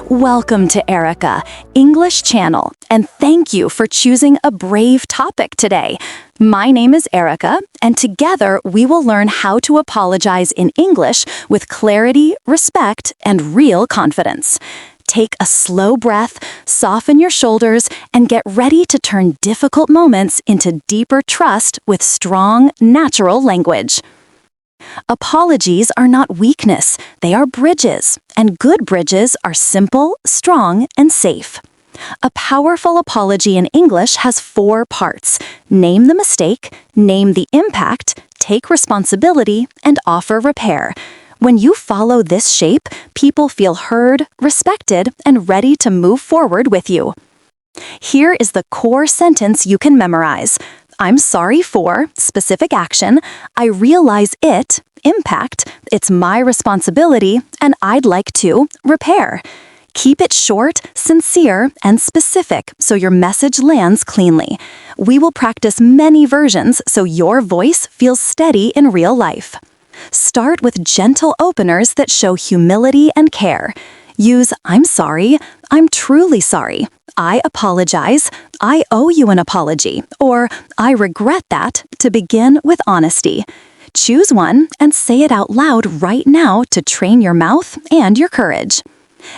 Welcome to Erica, English Channel, and thank you for choosing a brave topic today. My name is Erica, and together we will learn how to apologize in English with clarity, respect, and real confidence. Take a slow breath, soften your shoulders, and get ready to turn difficult moments into deeper trust with strong, natural language. Apologies are not weakness, they are bridges, and good bridges are simple, strong, and safe. A powerful apology in English has 4 parts: name the mistake, name the impact, take responsibility, and offer repair. When you follow this shape, people feel heard, respected, and ready to move forward with you. Here is the core sentence you can memorize. I'm sorry for specific action. I realize it, impact, it's my responsibility, and I'd like to repair. Keep it short, sincere, and specific so your message lands cleanly. We will practice many versions so your voice feels steady in real life. Start with gentle openers that show humility and care. Use I'm sorry, I'm truly sorry, I apologize, I owe you an apology, or I regret that to begin with honesty. Choose one and say it out loud right now to train your mouth and your courage.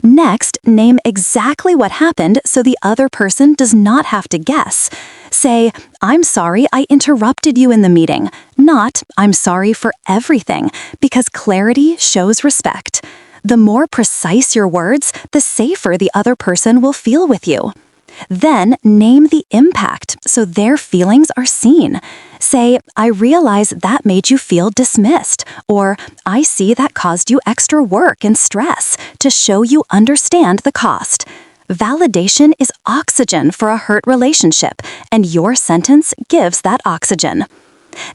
Next, name exactly what happened so the other person does not have to guess. Say, I'm sorry I interrupted you in the meeting, not I'm sorry for everything, because clarity shows respect. The more precise your words, the safer the other person will feel with you. Then name the impact so their feelings are seen. Say, I realize that made you feel dismissed, or I see that caused you extra work and stress, to show you understand the cost. Validation is oxygen for a hurt relationship, and your sentence gives that oxygen.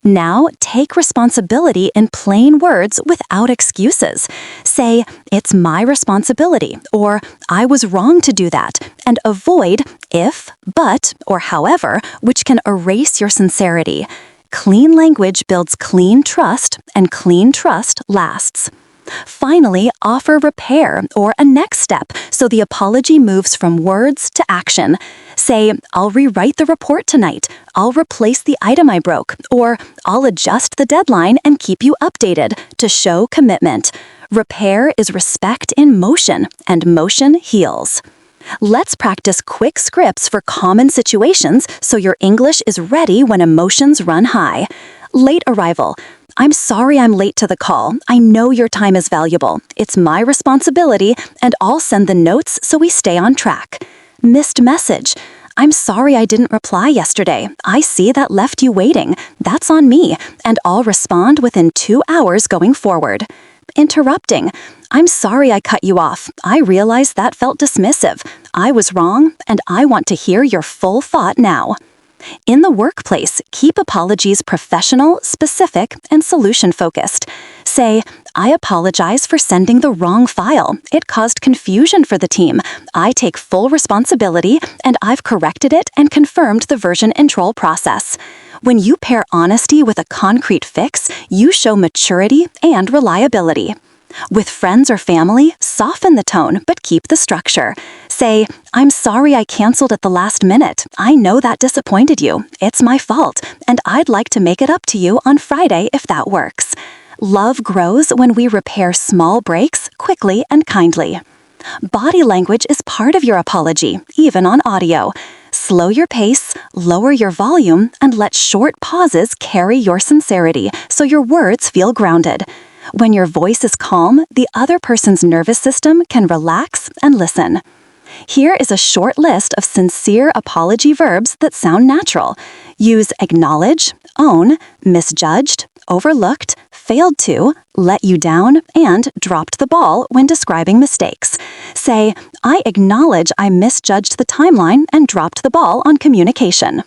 Now, take responsibility in plain words without excuses. Say, it's my responsibility, or I was wrong to do that, and avoid if, but, or however, which can erase your sincerity. Clean language builds clean trust, and clean trust lasts. Finally, offer repair or a next step so the apology moves from words to action. Say, I'll rewrite the report tonight, I'll replace the item I broke, or I'll adjust the deadline and keep you updated to show commitment. Repair is respect in motion, and motion heals. Let's practice quick scripts for common situations so your English is ready when emotions run high. Late arrival. I'm sorry I'm late to the call. I know your time is valuable. It's my responsibility, and I'll send the notes so we stay on track. Missed message. I'm sorry I didn't reply yesterday. I see that left you waiting. That's on me, and I'll respond within 2 hours going forward. Interrupting. I'm sorry I cut you off. I realize that felt dismissive. I was wrong, and I want to hear your full thought now. In the workplace, keep apologies professional, specific, and solution-focused. Say, I apologize for sending the wrong file. It caused confusion for the team. I take full responsibility, and I've corrected it and confirmed the version control process. When you pair honesty with a concrete fix, you show maturity and reliability. With friends or family, soften the tone, but keep the structure. Say, I'm sorry I canceled at the last minute. I know that disappointed you. It's my fault, and I'd like to make it up to you on Friday if that works. Love grows when we repair small breaks quickly and kindly. Body language is part of your apology, even on audio. Slow your pace, lower your volume, and let short pauses carry your sincerity so your words feel grounded. When your voice is calm, the other person's nervous system can relax and listen. Here is a short list of sincere apology verbs that sound natural. Use acknowledge, own, misjudged, overlooked, failed to, let you down, and dropped the ball when describing mistakes. Say, I acknowledge I misjudged the timeline and dropped the ball on communication.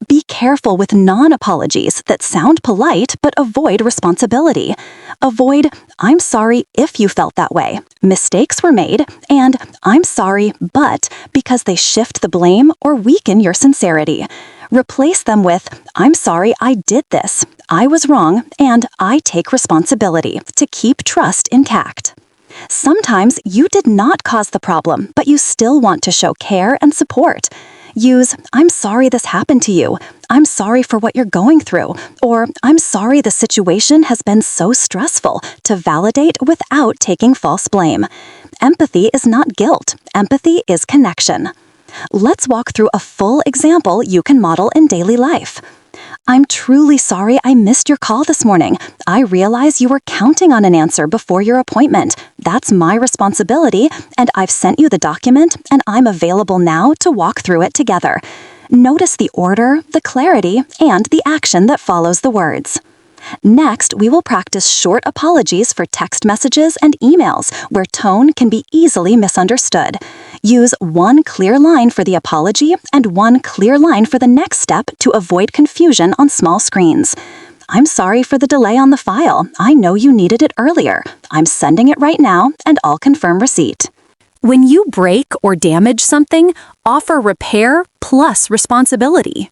Be careful with non-apologies that sound polite but avoid responsibility. Avoid, I'm sorry if you felt that way, mistakes were made, and I'm sorry but, because they shift the blame or weaken your sincerity. Replace them with, I'm sorry I did this, I was wrong, and I take responsibility to keep trust intact. Sometimes you did not cause the problem, but you still want to show care and support. Use, "I'm sorry this happened to you," "I'm sorry for what you're going through," or "I'm sorry the situation has been so stressful," to validate without taking false blame. Empathy is not guilt. Empathy is connection. Let's walk through a full example you can model in daily life. "I'm truly sorry I missed your call this morning. I realize you were counting on an answer before your appointment. That's my responsibility, and I've sent you the document, and I'm available now to walk through it together." Notice the order, the clarity, and the action that follows the words. Next, we will practice short apologies for text messages and emails where tone can be easily misunderstood. Use one clear line for the apology and one clear line for the next step to avoid confusion on small screens. "I'm sorry for the delay on the file. I know you needed it earlier. I'm sending it right now, and I'll confirm receipt." When you break or damage something, offer repair plus responsibility.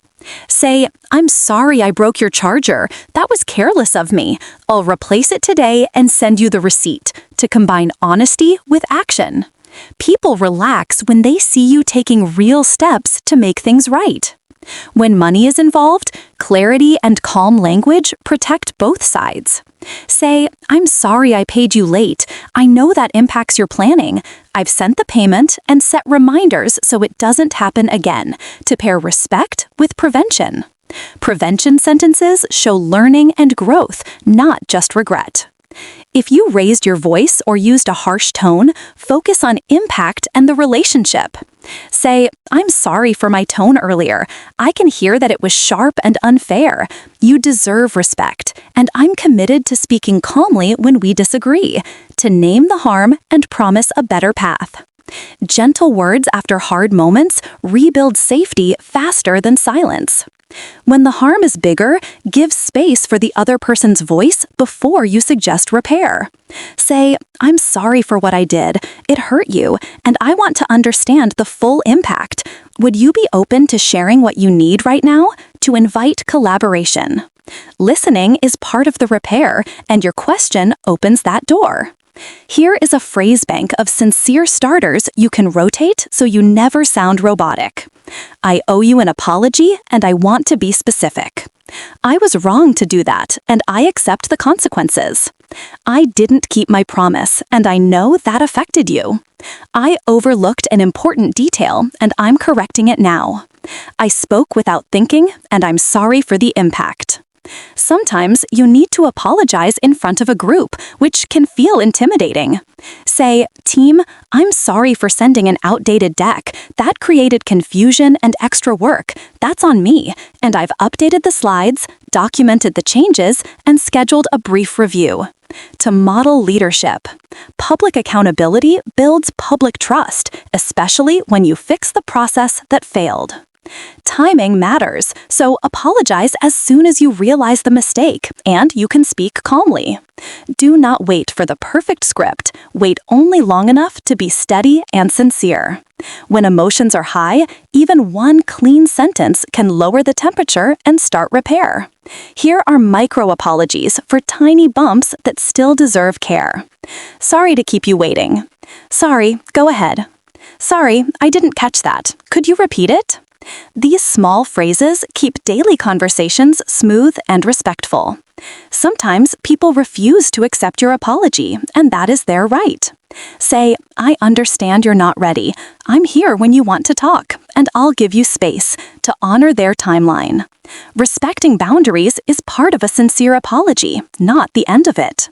Say, "I'm sorry I broke your charger. That was careless of me. I'll replace it today and send you the receipt," to combine honesty with action. People relax when they see you taking real steps to make things right. When money is involved, clarity and calm language protect both sides. Say, "I'm sorry I paid you late. I know that impacts your planning. I've sent the payment and set reminders so it doesn't happen again," to pair respect with prevention. Prevention sentences show learning and growth, not just regret. If you raised your voice or used a harsh tone, focus on impact and the relationship. Say, "I'm sorry for my tone earlier. I can hear that it was sharp and unfair. You deserve respect, and I'm committed to speaking calmly when we disagree," to name the harm and promise a better path. Gentle words after hard moments rebuild safety faster than silence. When the harm is bigger, give space for the other person's voice before you suggest repair. Say, "I'm sorry for what I did. It hurt you, and I want to understand the full impact. Would you be open to sharing what you need right now?" to invite collaboration. Listening is part of the repair, and your question opens that door. Here is a phrase bank of sincere starters you can rotate so you never sound robotic. "I owe you an apology, and I want to be specific." "I was wrong to do that, and I accept the consequences." "I didn't keep my promise, and I know that affected you." "I overlooked an important detail, and I'm correcting it now." "I spoke without thinking, and I'm sorry for the impact." Sometimes you need to apologize in front of a group, which can feel intimidating. Say, "Team, I'm sorry for sending an outdated deck. That created confusion and extra work. That's on me, and I've updated the slides, documented the changes, and scheduled a brief review." To model leadership. Public accountability builds public trust, especially when you fix the process that failed. Timing matters, so apologize as soon as you realize the mistake, and you can speak calmly. Do not wait for the perfect script. Wait only long enough to be steady and sincere. When emotions are high, even one clean sentence can lower the temperature and start repair. Here are micro apologies for tiny bumps that still deserve care. "Sorry to keep you waiting." "Sorry, go ahead." "Sorry, I didn't catch that. Could you repeat it?" These small phrases keep daily conversations smooth and respectful. Sometimes people refuse to accept your apology, and that is their right. Say, "I understand you're not ready. I'm here when you want to talk, and I'll give you space," to honor their timeline. Respecting boundaries is part of a sincere apology, not the end of it.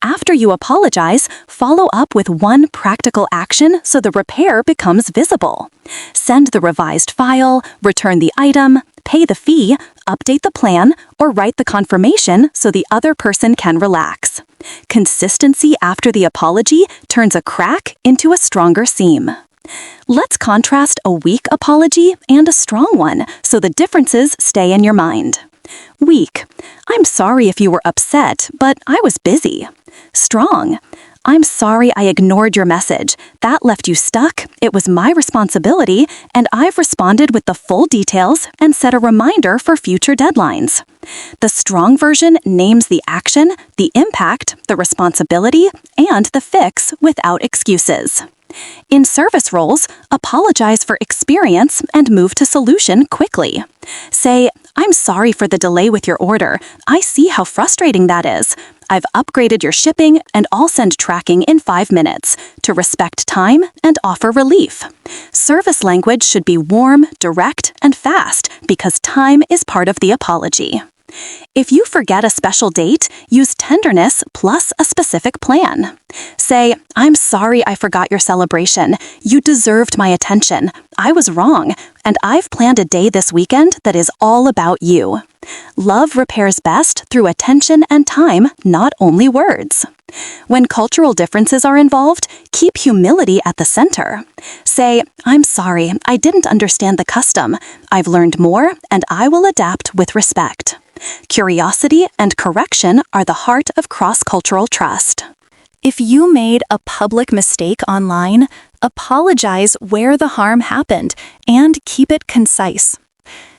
After you apologize, follow up with one practical action so the repair becomes visible. Send the revised file, return the item, pay the fee, update the plan, or write the confirmation so the other person can relax. Consistency after the apology turns a crack into a stronger seam. Let's contrast a weak apology and a strong one so the differences stay in your mind. Weak. "I'm sorry if you were upset, but I was busy." Strong. I'm sorry I ignored your message. That left you stuck. It was my responsibility, and I've responded with the full details and set a reminder for future deadlines. The strong version names the action, the impact, the responsibility, and the fix without excuses. In service roles, apologize for experience and move to solution quickly. Say, I'm sorry for the delay with your order. I see how frustrating that is. I've upgraded your shipping and I'll send tracking in 5 minutes to respect time and offer relief. Service language should be warm, direct, and fast because time is part of the apology. If you forget a special date, use tenderness plus a specific plan. Say, I'm sorry I forgot your celebration. You deserved my attention. I was wrong, and I've planned a day this weekend that is all about you. Love repairs best through attention and time, not only words. When cultural differences are involved, keep humility at the center. Say, I'm sorry, I didn't understand the custom. I've learned more, and I will adapt with respect. Curiosity and correction are the heart of cross-cultural trust. If you made a public mistake online, apologize where the harm happened and keep it concise.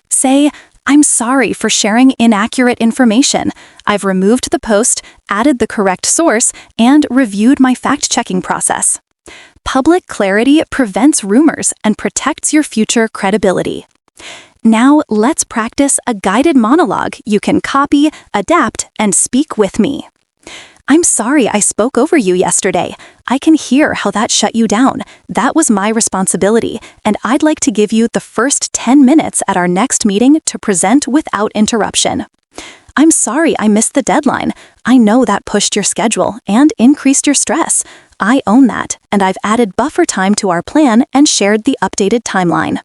Say, I'm sorry for sharing inaccurate information. I've removed the post, added the correct source, and reviewed my fact-checking process. Public clarity prevents rumors and protects your future credibility. Now let's practice a guided monologue you can copy, adapt, and speak with me. I'm sorry I spoke over you yesterday. I can hear how that shut you down. That was my responsibility, and I'd like to give you the first 10 minutes at our next meeting to present without interruption. I'm sorry I missed the deadline. I know that pushed your schedule and increased your stress. I own that, and I've added buffer time to our plan and shared the updated timeline.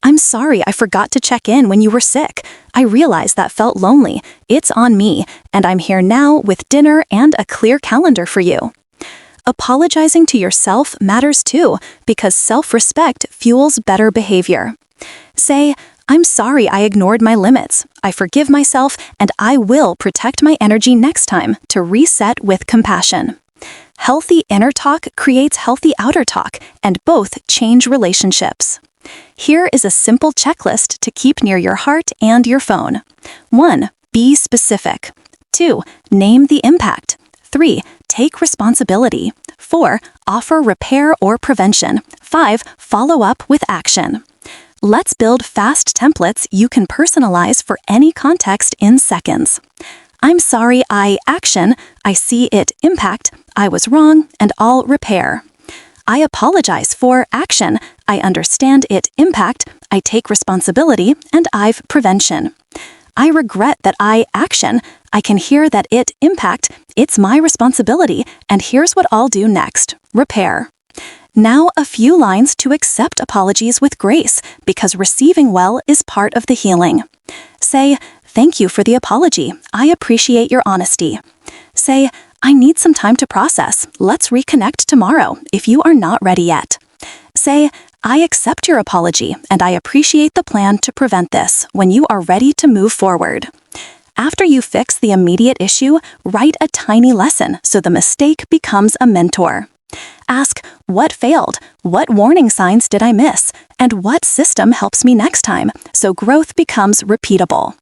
I'm sorry I forgot to check in when you were sick. I realize that felt lonely. It's on me, and I'm here now with dinner and a clear calendar for you. Apologizing to yourself matters too, because self-respect fuels better behavior. Say, I'm sorry I ignored my limits. I forgive myself, and I will protect my energy next time to reset with compassion. Healthy inner talk creates healthy outer talk, and both change relationships. Here is a simple checklist to keep near your heart and your phone. 1. Be specific. 2. Name the impact. 3. Take responsibility. 4. Offer repair or prevention. 5. Follow up with action. Let's build fast templates you can personalize for any context in seconds. I'm sorry action, I see it impact, I was wrong, and I'll repair. I apologize for action, I understand it impact, I take responsibility, and I've prevention. I regret that action, I can hear that it impact, it's my responsibility, and here's what I'll do next, repair. Now a few lines to accept apologies with grace, because receiving well is part of the healing. Say, thank you for the apology, I appreciate your honesty. Say, I need some time to process, let's reconnect tomorrow if you are not ready yet. Say, I accept your apology and I appreciate the plan to prevent this when you are ready to move forward. After you fix the immediate issue, write a tiny lesson so the mistake becomes a mentor. Ask, what failed? What warning signs did I miss? And what system helps me next time? So growth becomes repeatable.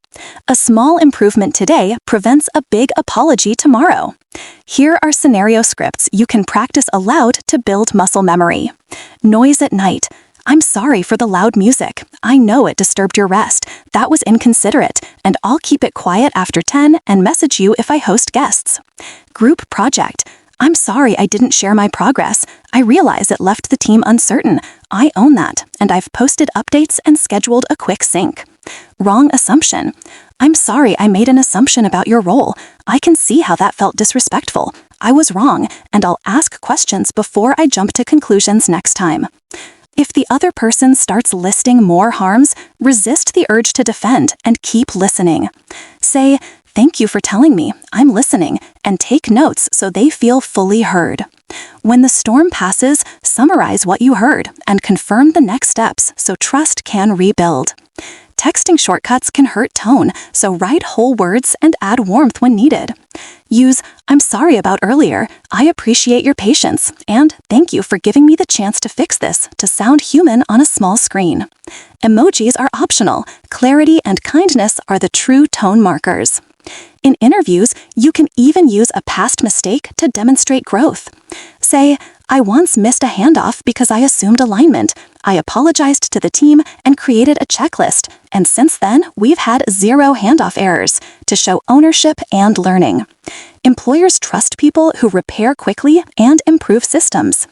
A small improvement today prevents a big apology tomorrow. Here are scenario scripts you can practice aloud to build muscle memory. Noise at night. I'm sorry for the loud music. I know it disturbed your rest. That was inconsiderate, and I'll keep it quiet after 10 and message you if I host guests. Group project. I'm sorry I didn't share my progress. I realize it left the team uncertain. I own that, and I've posted updates and scheduled a quick sync. Wrong assumption. I'm sorry I made an assumption about your role. I can see how that felt disrespectful. I was wrong, and I'll ask questions before I jump to conclusions next time. If the other person starts listing more harms, resist the urge to defend and keep listening. Say, thank you for telling me, I'm listening, and take notes so they feel fully heard. When the storm passes, summarize what you heard and confirm the next steps so trust can rebuild. Texting shortcuts can hurt tone, so write whole words and add warmth when needed. Use, "I'm sorry about earlier, I appreciate your patience, and thank you for giving me the chance to fix this," to sound human on a small screen. Emojis are optional. Clarity and kindness are the true tone markers. In interviews, you can even use a past mistake to demonstrate growth. Say, "I once missed a handoff because I assumed alignment. I apologized to the team and created a checklist, and since then, we've had 0 handoff errors," to show ownership and learning. Employers trust people who repair quickly and improve systems.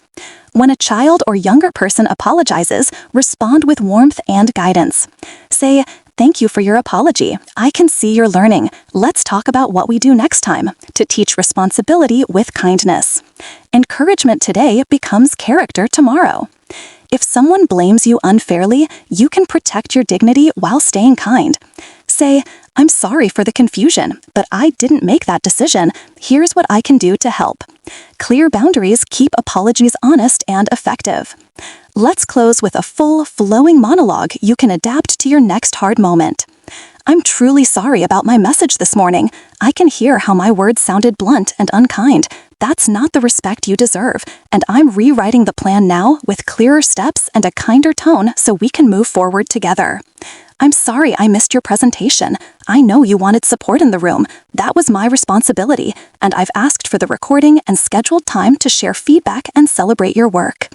When a child or younger person apologizes, respond with warmth and guidance. Say, "Thank you for your apology. I can see you're learning. Let's talk about what we do next time," to teach responsibility with kindness. Encouragement today becomes character tomorrow. If someone blames you unfairly, you can protect your dignity while staying kind. Say, "I'm sorry for the confusion, but I didn't make that decision. Here's what I can do to help." Clear boundaries keep apologies honest and effective. Let's close with a full, flowing monologue you can adapt to your next hard moment. "I'm truly sorry about my message this morning. I can hear how my words sounded blunt and unkind. That's not the respect you deserve, and I'm rewriting the plan now with clearer steps and a kinder tone so we can move forward together. I'm sorry I missed your presentation. I know you wanted support in the room. That was my responsibility, and I've asked for the recording and scheduled time to share feedback and celebrate your work.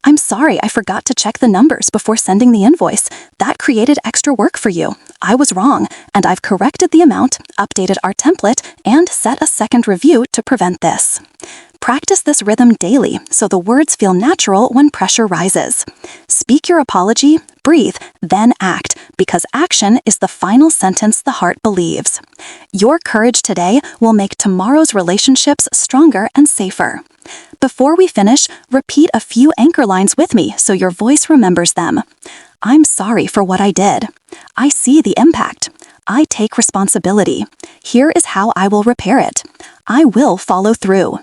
I'm sorry I forgot to check the numbers before sending the invoice. That created extra work for you. I was wrong, and I've corrected the amount, updated our template, and set a second review to prevent this." Practice this rhythm daily so the words feel natural when pressure rises. Speak your apology, breathe, then act, because action is the final sentence the heart believes. Your courage today will make tomorrow's relationships stronger and safer. Before we finish, repeat a few anchor lines with me so your voice remembers them. "I'm sorry for what I did. I see the impact. I take responsibility. Here is how I will repair it. I will follow through."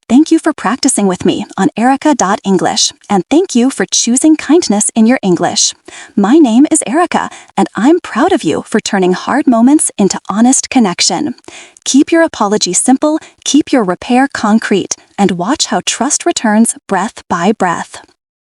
Thank you for practicing with me on Erica.English, and thank you for choosing kindness in your English. My name is Erica, and I'm proud of you for turning hard moments into honest connection. Keep your apology simple, keep your repair concrete, and watch how trust returns breath by breath.